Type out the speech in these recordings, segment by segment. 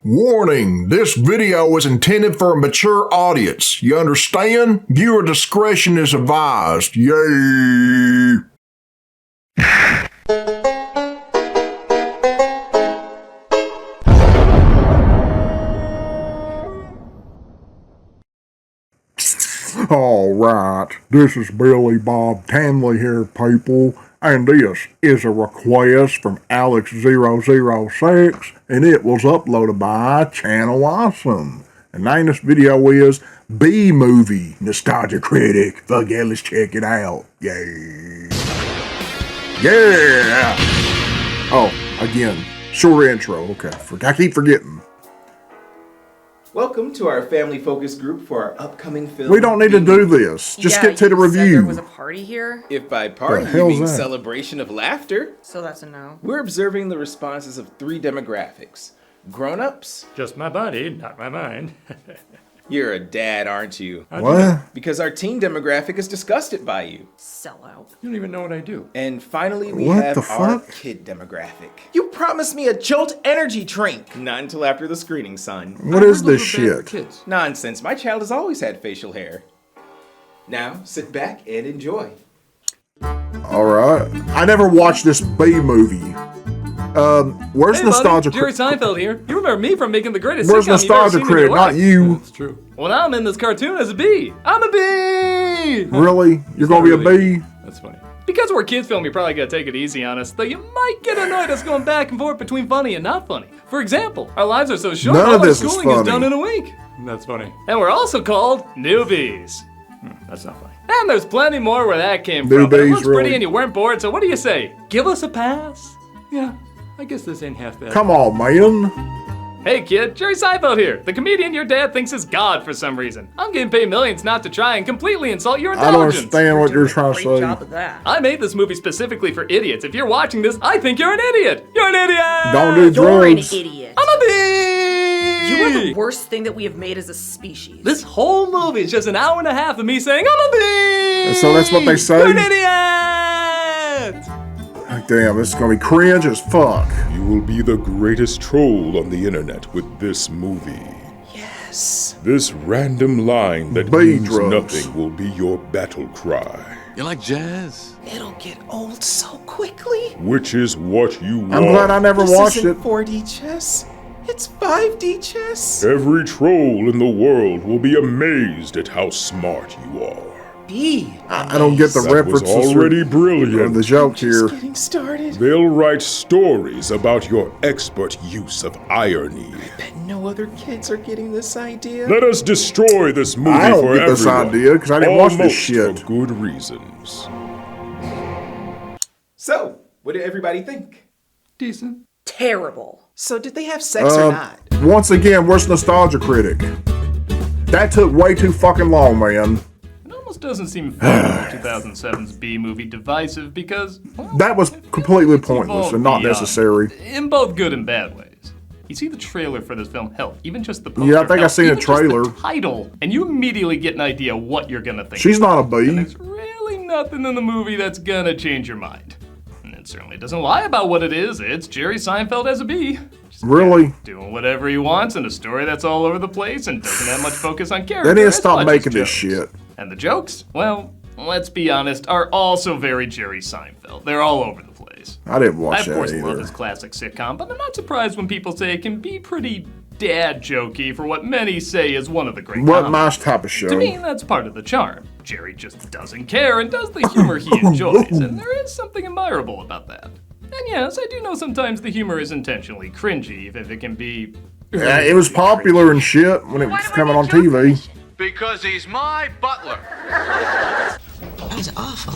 Warning, this video is intended for a mature audience. You understand? Viewer discretion is advised. Yay! Alright, this is Billy Bob Tanley here, people, and this is a request from Alex006, and it was uploaded by Channel Awesome. The name of this video is B-Movie Nostalgia Critic. Fuck yeah, let's check it out. Yay! Yeah! Oh, again, short intro. Okay, I keep forgetting. Welcome to our family focus group for our upcoming film. We don't need to do this. Just get to the review. There was a party here. If by party you mean celebration of laughter, So that's a no. we're observing the responses of three demographics. Grown-ups, Just my body, not my mind. you're a dad, aren't you? What? Because our teen demographic is disgusted by you. Sellout. You don't even know what I do. And finally, we What have the our fuck? kid demographic. You promised me a Jolt energy drink. Not until after the screening, son. What is this shit? Kids. Nonsense, my child has always had facial hair. Now, sit back and enjoy. Alright. I never watched this B-movie. Where's Hey, Nostalgia buddy, Jerry Critic? Seinfeld here. You remember me from making the greatest Where's sitcom you've ever Nostalgia seen in your Critic? Not life. you. That's true. Well, now I'm in this cartoon as a bee. I'm a bee! Really? You're gonna be a bee? That's funny. Because we're a kids film, you probably gotta take it easy on us, though you might get annoyed us going back and forth between funny and not funny. For example, our lives are so short, None all of our this is schooling is funny. done in a week. That's funny. And we're also called newbies. That's not funny. And there's plenty more where that came from, but it Newbies, looks pretty really? and you weren't bored, so what do you say? Give us a pass? Yeah, I guess this ain't half bad. Come on, man. Hey kid, Jerry Seinfeld here, the comedian your dad thinks is God for some reason. I'm getting paid millions not to try and completely insult your I don't intelligence. understand what you're trying to Great say. job of that. I made this movie specifically for idiots. If you're watching this, I think you're an idiot. You're an idiot. Don't do You're an drugs. idiot. I'm a bee. You are the worst thing that we have made as a species. This whole movie is just an hour and a half of me saying I'm a bee. And so that's what they say? You're an idiot. Damn, this is gonna be cringe as fuck. You will be the greatest troll on the internet with this movie. Yes. This random line that Bee means drugs. nothing will be your battle cry, You like jazz? It'll get old so quickly. which is what you want. I'm glad I never This watched isn't it. 4D chess. It's 5D chess. Every troll in the world will be amazed at how smart you are. B. I don't get the That was references already or brilliant. the joke here. Just getting started. They'll write stories about your expert use of irony. Bet no other kids are getting this idea. Let us destroy this movie I don't for get this everyone. idea, 'cause I didn't watch this Almost shit. for good reasons. So, what did everybody think? Decent. Terrible. So, did they have sex or not? Once again, where's Nostalgia Critic? That took way too fucking long, man. It almost doesn't seem fair for 2007's B movie divisive because well, That was completely pointless evolved and not beyond, necessary. in both good and bad ways. You see the trailer for this film, hell, even just the poster. Yeah, I think hell, I've seen a even just the trailer. title, and you immediately get an idea what you're gonna think. She's not a bee. There's really nothing in the movie that's gonna change your mind. And it certainly doesn't lie about what it is. It's Jerry Seinfeld as a bee. Just Really? doing whatever he wants in a story that's all over the place and doesn't have much focus on character. They need to as stop much making as this jokes. shit. And the jokes, well, let's be honest, are also very Jerry Seinfeld. They're all over the place. I didn't I, watch of that course, love either. his classic sitcom, but I'm not surprised when people say it can be pretty dad jokey for what many say is one of the great What comedies. nice type of show. To me, that's part of the charm. Jerry just doesn't care and does the humor he enjoys, and there is something admirable about that. And yes, I do know sometimes the humor is intentionally cringy, if it can be... Yeah, it was popular and shit when it was coming on TV. Because he's my butler. That was awful.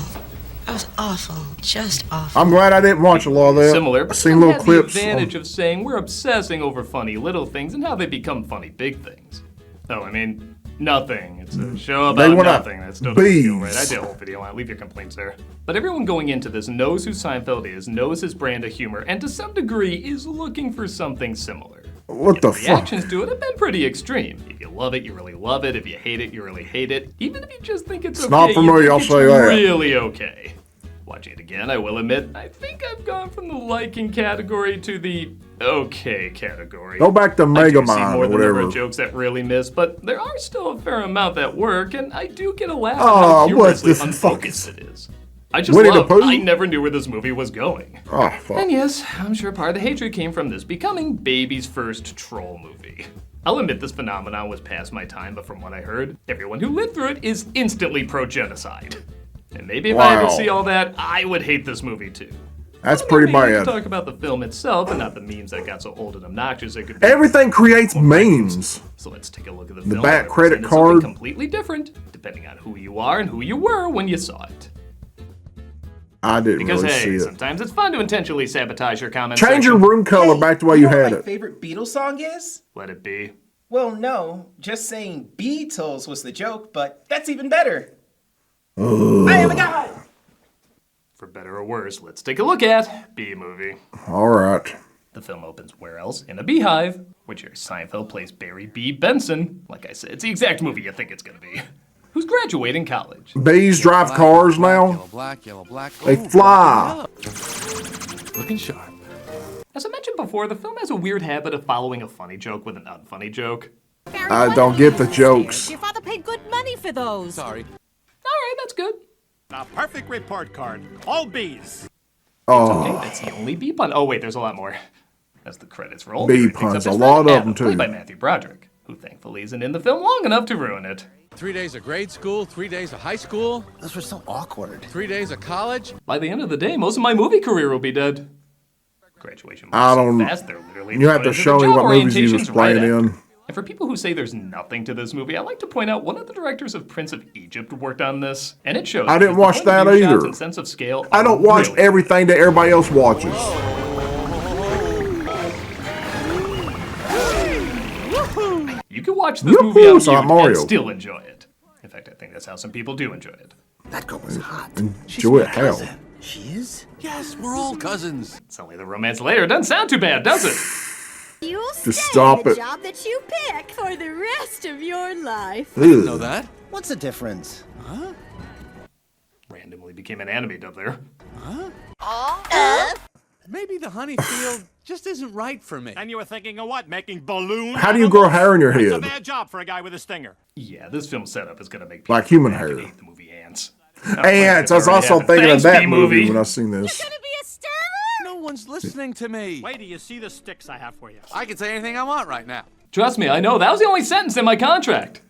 That was awful. Just awful. I'm glad I didn't watch a lot of that. Similar, I but seen it little had clips. the advantage of saying we're obsessing over funny little things and how they become funny big things. Oh, I mean, nothing. It's a show They about wanna nothing. That's still doesn't feel right. I bees. did a whole video on it. Leave your complaints there. But everyone going into this knows who Seinfeld is, knows his brand of humor, and to some degree is looking for something similar. What the fuck? Reactions to it have been pretty extreme. If you love it, you really love it. If you hate it, you really hate it. Even if you just think it's okay, not for you me, think I'll it's say that. really okay. Watching it again, I will admit, I think I've gone from the liking category to the okay category. Go back to I Mega do see Mind more or than the number whatever. of jokes that really miss, but there are still a fair amount that work, and I do get a laugh at Oh, how what's humorously this unfocused it is. I just Winnie the love, Pooh? I never knew where this movie was going. Oh, fuck. And yes, I'm sure part of the hatred came from this becoming baby's first troll movie. I'll admit this phenomenon was past my time, but from what I heard, everyone who lived through it is instantly pro-genocide. And maybe if I ever Wow. see all that, I would hate this movie too. That's pretty Maybe we bad. can talk about the film itself and not the memes that got so old and obnoxious it could be. Everything creates memes. So let's take a look at the film. back that credit represented something card. completely different, depending on who you are and who you were when you saw it. I didn't Because really hey, see it. sometimes it's fun to intentionally sabotage your comments. Change your room color back the way you know had what my it. favorite Beatles song is? Let it be. Well, no. Just saying Beatles was the joke, but that's even better. I am a god! For better or worse, let's take a look at B-Movie. All right. The film opens where else? In a beehive, where Jerry Seinfeld plays Barry B. Benson. Like I said, it's the exact movie you think it's gonna be. Who's graduating college. Bees drive cars now. Yellow, black, yellow, black. They Ooh, fly. black it up. Looking sharp. As I mentioned before, the film has a weird habit of following a funny joke with an unfunny joke. I don't get the jokes. Your father paid good money for those. Sorry. Alright, that's good. A perfect report card. All B's. Oh, Okay, that's the only B pun. Oh wait, there's a lot more. As the credits roll, B Jerry picks puns, up his a lot friend of Adam, them, too. played by Matthew Broderick, who thankfully isn't in the film long enough to ruin it. 3 days of grade school, 3 days of high school, Those were so awkward. 3 days of college. By the end of the day, most of my movie career will be dead. Graduation moves I so don't- fast, they're literally you have thrown to into show the me job what movies he was orientations right playing after. in. And for people who say there's nothing to this movie, I like to point out one of the directors of Prince of Egypt worked on this, and it shows. I didn't because the watch point of that view shots either. and sense of scale I are don't watch really everything that everybody else watches. You can watch this Yoo-hoo, movie on it's like mute Mario. and still enjoy it. In fact, I think that's how some people do enjoy it. That girl was hot. Enjoy it hell. She is? Yes, we're all cousins. Suddenly the romance later doesn't sound too bad, does it? You'll Just stay stop in the it. job that you pick for the rest of your life. Know Ugh. that? What's the difference? Randomly became an anime dub there. Maybe the honey field just isn't right for me. And you were thinking of what? Making balloons? How do you grow hair in your That's a head? bad job for a guy with a stinger. Yeah, this film setup is gonna make people Like human back and hair. hate the movie Ants. Ants. I was also thinking of that movie when I seen this. Gonna be a star? No one's listening to me. Wait till you see the sticks I have for you. I can say anything I want right now. Trust me, I know. That was the only sentence in my contract.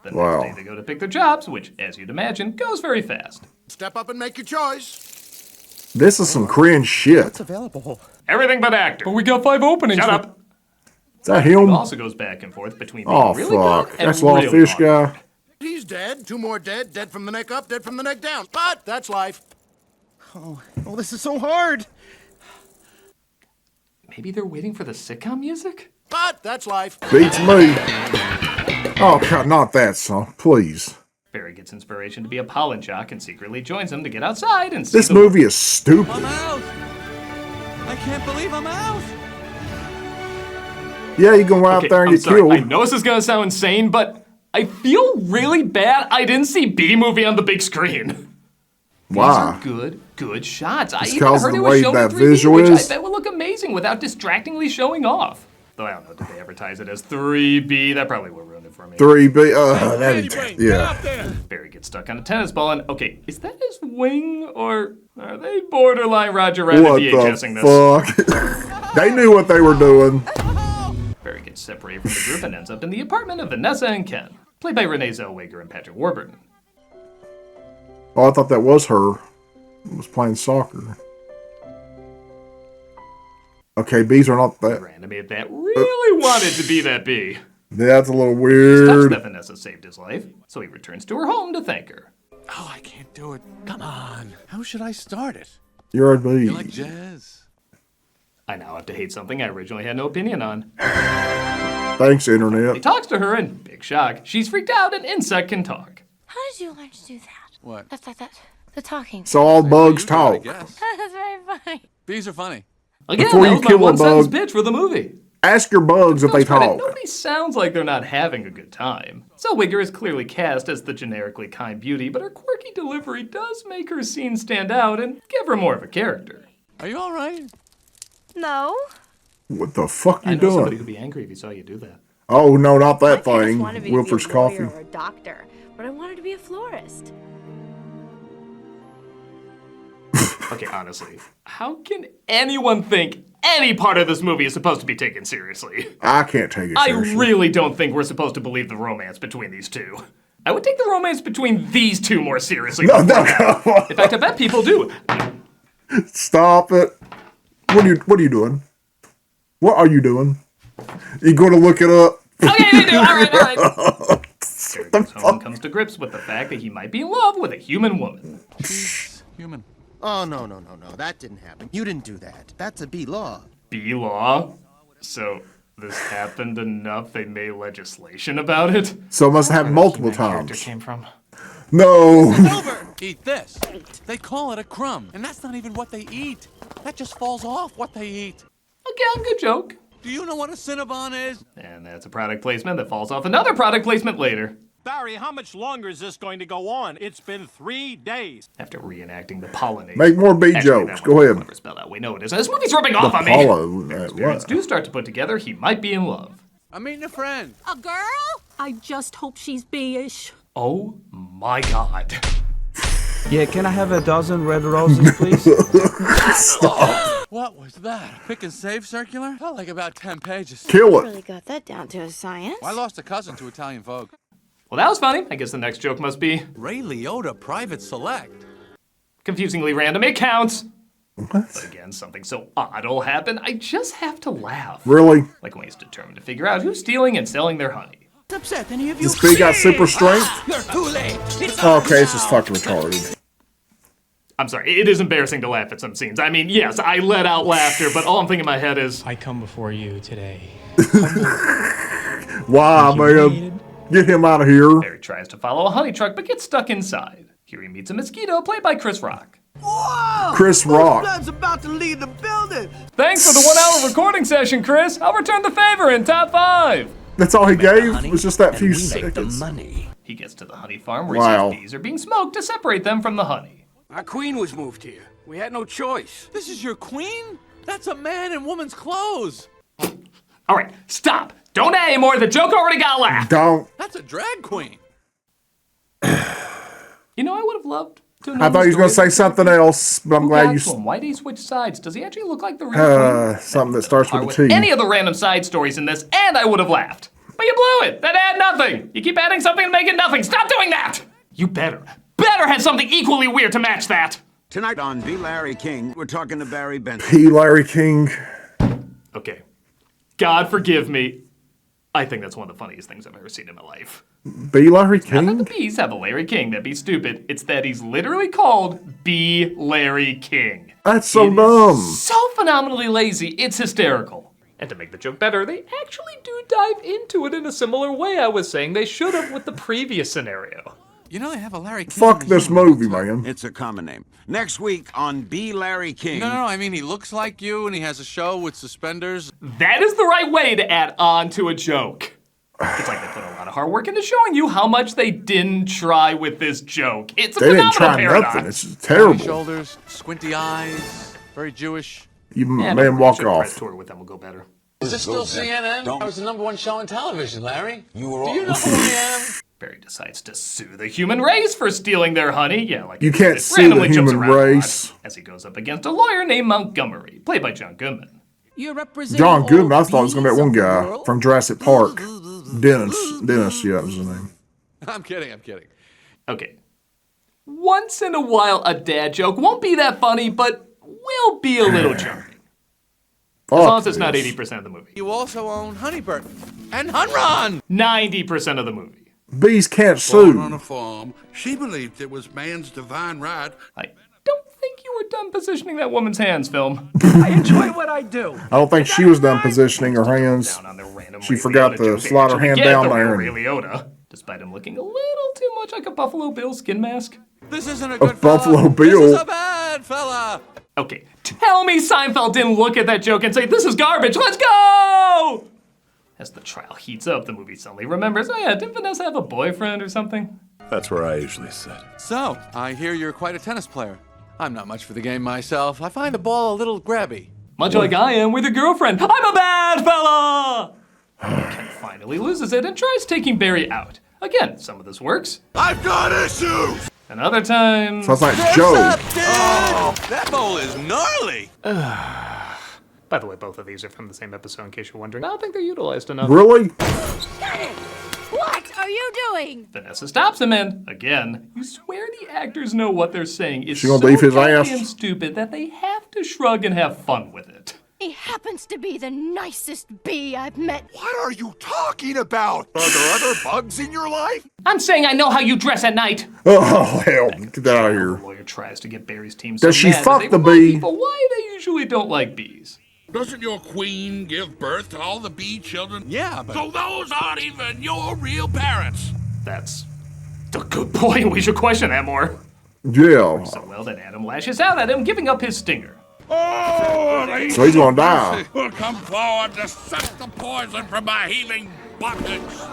The Wow. next day they go to pick their jobs, which, as you'd imagine, goes very fast. Step up and make your choice. This is some cringe shit. Available. Everything but actor. But we got 5 openings. Shut up. Is that It him? also goes back and forth between being Oh, really fuck. good and That's Law really Fish awkward. guy. He's dead. 2 more dead. Dead from the neck up, dead from the neck down. But that's life. Oh, this is so hard. Maybe they're waiting for the sitcom music? But that's life. Beats me. Oh, God, not that song. Please. Barry gets inspiration to be a pollen jock and secretly joins him to get outside and see This the movie is stupid. I'm out. I can't believe I'm out. Yeah, you go out Okay, there and I'm get sorry. killed. I know this is gonna sound insane, but I feel really bad I didn't see B-Movie on the big screen. Why? These are good shots. I It's even 'cause heard of it the was way shown that in 3D, visual which is. I bet would look amazing without distractingly showing off. Though I don't know, did they advertise it as 3B? That probably would ruin it for me. 3B. That'd, yeah. Barry gets stuck on a tennis ball, and okay, is that his wing, or are they borderline Roger Rabbit What VHSing this? the fuck? They knew what they were doing. Barry gets separated from the group and ends up in the apartment of Vanessa and Ken, played by Renee Zellweger and Patrick Warburton. Oh, I thought that was her. Was playing soccer. Okay, bees are not that. Animated that really wanted to be that bee. That's a little Touched weird. that Vanessa saved his life, so he returns to her home to thank her. Oh, I can't do it. Come on. How should I start it? You're a bee. You like jazz? I now have to hate something I originally had no opinion on. Thanks, He Internet. talks to her, and big shock, she's freaked out and Insect can talk. How did you learn to do that? What? That. The talking. So all bugs You do, I talk. guess. That's very funny. Bees are funny. Again, Before that you was my kill a one-sentence bug- pitch for the movie. Ask your bugs if they Film's credit, talk. nobody sounds like they're not having a good time. Zellweger is clearly cast as the generically kind beauty, but her quirky delivery does make her scene stand out and give her more of a character. Are you all right? No. What the fuck I you know somebody doing? who'd be angry if he saw you do that. Oh, no, not that I just thing. wanted to be Wilford's a lawyer coffee. or a doctor, but I wanted to be a florist. Okay, honestly, how can anyone think any part of this movie is supposed to be taken seriously? I can't take it I seriously. really don't think we're supposed to believe the romance between these two. I would take the romance between these two more seriously. No, before no, that. come on. In fact, I bet people do. Stop it. What are you doing? What are you doing? You going to look it up? Okay, they do. All right. Harry goes home and comes to grips with the fact that he might be in love with a human woman. Human. Oh, no. That didn't happen. You didn't do that. That's a B-law. B-law? So this happened enough they made legislation about it? So it must have multiple Where that character times. came from? No. Over! Eat this. They call it a crumb, and that's not even what they eat. That just falls off what they eat. Again, good joke. Do you know what a Cinnabon is? And that's a product placement that falls off another product placement later. Barry, how much longer is this going to go on? It's been 3 days. After reenacting the pollination. Make more B Actually, jokes. that Go one's ahead. clever spelled out. We know it is. This movie's rubbing off on me. Apollo. Parents What? do start to put together he might be in love. I'm meeting a friend. A girl? I just hope she's B-ish. Oh my god. Yeah, can I have a dozen red roses, please? What was that? Pick and save circular? Felt like about 10 pages. Kill it. Really got that down to a science. I lost a cousin to Italian Vogue. Well, that was funny. I guess the next joke must be Ray Liotta Private Select. confusingly random. It counts. What? But again, something so odd will happen. I just have to laugh. Really? Like when he's determined to figure out who's stealing and selling their honey. Upset any of you? This big got super strength? You're too late. Okay, this is fucking retarded. I'm sorry, it is embarrassing to laugh at some scenes. I mean, yes, I let out laughter, but all I'm thinking in my head is, I come before you today. Why, man? Get him out of here. Barry tries to follow a honey truck, but gets stuck inside. Here he meets a mosquito, played by Chris Rock. Whoa! Chris Rock. Blood's about to leave the building. Thanks for the 1 hour recording session, Chris. I'll return the favor in top 5. That's all he gave? Honey, Was just that few and we make the seconds. money. He gets to the honey farm where Wow. he sees bees are being smoked to separate them from the honey. Our queen was moved here. We had no choice. This is your queen? That's a man in woman's clothes. All right, stop. Don't add anymore. The joke already got a laugh. Don't. That's a drag queen. You know, I would have loved to know I thought he was going to say something else, but I'm Who glad got you... to him? Why did he switch sides? Does he actually look like the real queen? Something that starts Or with a with T. any of the random side stories in this, and I would have laughed. But you blew it. That add nothing. You keep adding something and make it nothing. Stop doing that. You better have something equally weird to match that. Tonight on B. Larry King, we're talking to Barry Benson. P. Larry King. Okay. God forgive me. I think that's one of the funniest things I've ever seen in my life. B. Larry Not that the King? bees have a Larry King. That'd be stupid. It's that he's literally called B. Larry King. That's so It is dumb. so phenomenally lazy. It's hysterical. And to make the joke better, they actually do dive into it in a similar way I was saying they should have with the previous scenario. You know they have a Larry King. Fuck in the this human movie, race. man. It's a common name. Next week on B. Larry King. No, I mean he looks like you and he has a show with suspenders. That is the right way to add on to a joke. It's like they put a lot of hard work into showing you how much they didn't try with this joke. It's a They didn't phenomenal try paradox. nothing. It's Bony terrible. shoulders, squinty eyes, very Jewish. You Yeah, man, walk a press off. tour with them will go better. Is this still CNN? That was the #1 show on television, Larry. You were Do you know who I am? Barry decides to sue the human race for stealing their honey. Yeah, like You can't it sue the randomly jumps human around a lot race. as he goes up against a lawyer named Montgomery, played by John Goodman. You're representing John Goodman, I all thought it was going to be that one guy from Jurassic Park. Dennis, yeah, that was his name. I'm kidding. Okay. Once in a while, a dad joke won't be that funny, but will be a little charming. As long as it's not 80% of the movie. You also own Honeybird and Hunron. 90% of the movie. Bees can't Born on sue. a farm, she believed it was man's divine right. I don't think you were done positioning that woman's hands, film. I enjoy what I do. I don't think she was done positioning her hands. Down on the random She Ray forgot Liotta to joke. slide her Actually hand get down the there Ray and- Liotta, despite him looking a little too much like a Buffalo Bill skin mask. This isn't a A good Buffalo fella. Bill. This is a bad fella. Okay, tell me Seinfeld didn't look at that joke and say, "This is garbage, let's go!" As the trial heats up, the movie suddenly remembers, oh yeah, didn't Vanessa have a boyfriend or something? That's where I usually sit. So, I hear you're quite a tennis player. I'm not much for the game myself. I find the ball a little grabby. Much like I am with your girlfriend. I'm a bad fella! Ken finally loses it and tries taking Barry out. Again, some of this works. I've got issues! And other times... Sounds like Joe. Oh, that bowl is gnarly! By the way, both of these are from the same episode, in case you're wondering. I don't think they're utilized enough. Really? What are you doing? Vanessa stops him and, again, you swear the actors know what they're saying is She gonna so leave his ass? goddamn stupid that they have to shrug and have fun with it. He happens to be the nicest bee I've met. What are you talking about? Are there other bugs in your life? I'm saying I know how you dress at night. Oh, hell. Get that out of here. The lawyer tries to get Barry's team Does she mad that fuck they the remind bee? people why they usually don't like bees. Doesn't your queen give birth to all the bee children? Yeah, but... So those aren't even your real parents. That's a good point. We should question that more. Yeah. So well that Adam lashes out at him, giving up his stinger. Oh, So he's gonna die. Come forward to suck the poison from my heaving buttocks.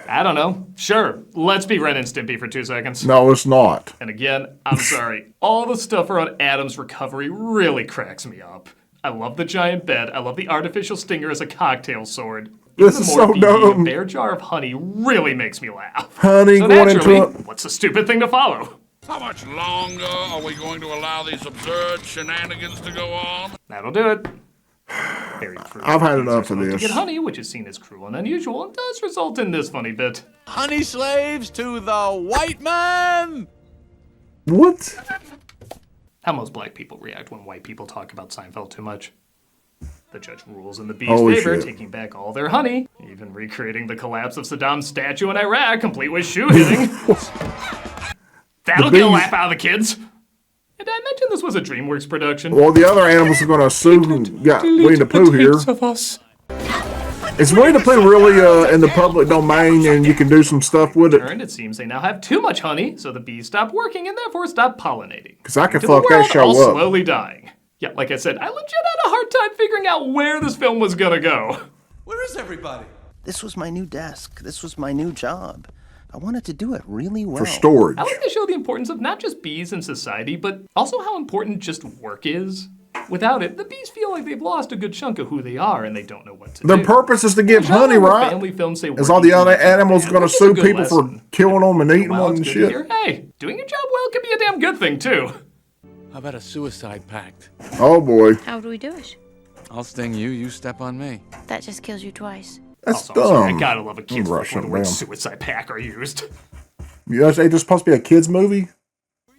I don't know. Sure, let's be Ren and Stimpy for 2 seconds. No, it's not. And again, I'm sorry. All the stuff around Adam's recovery really cracks me up. I love the giant bed. I love the artificial stinger as a cocktail sword. This is so dumb. A bare jar of honey really makes me laugh. Honey So going naturally, into it. what's the stupid thing to follow? How much longer are we going to allow these absurd shenanigans to go on? That'll do it. Barry proves I've had that enough bees of are supposed this. to get honey, which is seen as cruel and unusual, and does result in this funny bit. Honey slaves to the white man! What? How most black people react when white people talk about Seinfeld too much. The judge rules in the bees' Holy favor, shit. taking back all their honey, even recreating the collapse of Saddam's statue in Iraq, complete with shoe hitting. That'll get a bees- laugh out of the kids. And I mentioned this was a DreamWorks production. Well, the other animals are gonna sue and got Winnie the Pooh here. Of us. Is Winnie the Pooh really in the public domain and you can do some stuff with it? It seems they now have too much honey, so the bees stop working and therefore stop pollinating. Because I can To fuck the that world, show all up. slowly dying. Yeah, like I said, I legit had a hard time figuring out where this film was gonna go. Where is everybody? This was my new desk. This was my new job. I wanted to do it really well. For storage. I like to show the importance of not just bees in society, but also how important just work is. Without it, the bees feel like they've lost a good chunk of who they are and they don't know what to do. Their purpose is to give Genre honey, where right? family films say Is all the other animals gonna which is a sue good people for lesson. killing them and eating While them it's and good to shit? hear, hey, doing your job well can be a damn good thing too. How about a suicide pact? Oh boy. How do we do it? I'll sting you, you step on me. That just kills you twice. That's Also, I'm sorry, dumb. I gotta love a kid's book Rushing where the words down. suicide pack are used. You guys ain't this supposed to be a kids movie?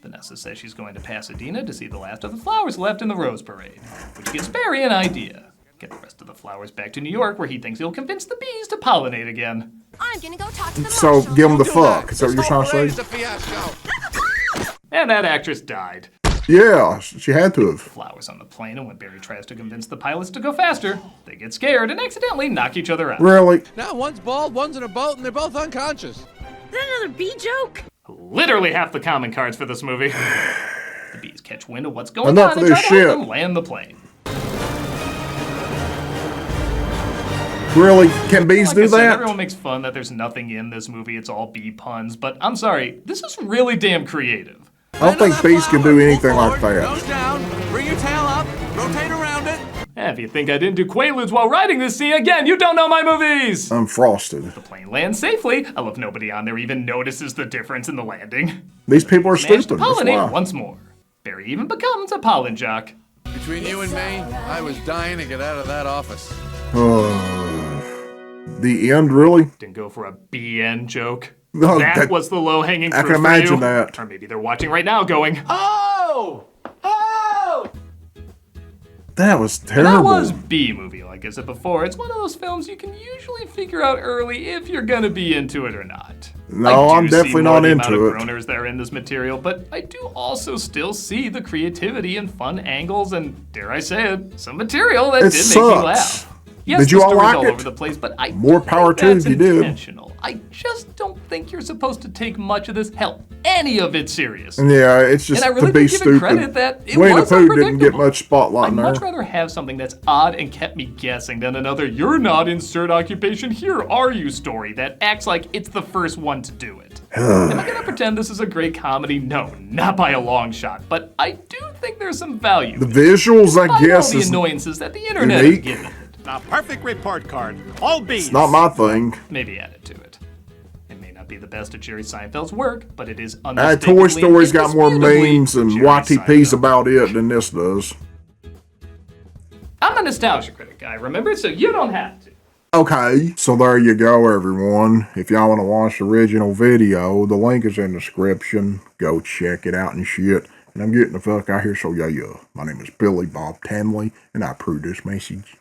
Vanessa says she's going to Pasadena to see the last of the flowers left in the Rose Parade, which gives Barry an idea. Get the rest of the flowers back to New York where he thinks he'll convince the bees to pollinate again. I'm gonna go talk to the So marshal. give them the fuck. Is that what you're trying to It's say? a fiasco. And that actress died. Yeah, she had to have. Flowers on the plane, and when Barry tries to convince the pilots to go faster, they get scared and accidentally knock each other out. Really? Now one's bald, one's in a boat, and they're both unconscious. Is that another bee joke? Literally half the common cards for this movie. The bees catch wind of what's going Enough on of and try this to help shit. them land the plane. Really? Can bees Like do I said, that? everyone makes fun that there's nothing in this movie, it's all bee puns, but I'm sorry, this is really damn creative. I don't think bees can do anything like Nose that. down, bring your tail up, rotate around it. If you think I didn't do Quaaludes while writing this scene, again, you don't know my movies! I'm frosted. The plane lands safely. I love nobody on there even notices the difference in the landing. These people are Managed to stupid. That's pollinate why. once more. Barry even becomes a pollen jock. Between you and me, I was dying to get out of that office. The end, really? Didn't go for a BN joke. No, that was the low-hanging fruit I can for imagine you. that. Or maybe they're watching right now going, Oh! Oh! That was And terrible. that was B-movie, like I said before. It's one of those films you can usually figure out early if you're gonna be into it or not. No, I do I'm definitely see more not the amount into of it. groaners that are in this material, but I do also still see the creativity and fun angles and, dare I say it, some material that It did make me sucks. laugh. Yes, Did you the all story's like all it? over the place, but I More do power think to you that's if you did. intentional. I just don't think you're supposed to take much of this, hell, any of it serious. Yeah, it's just And I really to be do give it stupid. credit that it Winnie the was Pooh didn't get unpredictable. much spotlight I'd in there. much rather have something that's odd and kept me guessing than another "you're not insert occupation here, are you?" story that acts like it's the first one to do it. Am I gonna pretend this is a great comedy? No, not by a long shot. But I do think there's some value. The visuals, I despite guess, all the is annoyances that the internet unique. is giving. A perfect report card. All B's. It's not my thing. Maybe add it to it. It may not be the best of Jerry Seinfeld's work, but it is Toy unmistakably Story's got more indisputably memes and Jerry YTPs Seinfeld. about it than this does. I'm a nostalgia critic guy, remember? So you don't have to. Okay, so there you go, everyone. If y'all want to watch the original video, the link is in the description. Go check it out and shit. And I'm getting the fuck out here, so yeah. My name is Billy Bob Tamley, and I approve this message.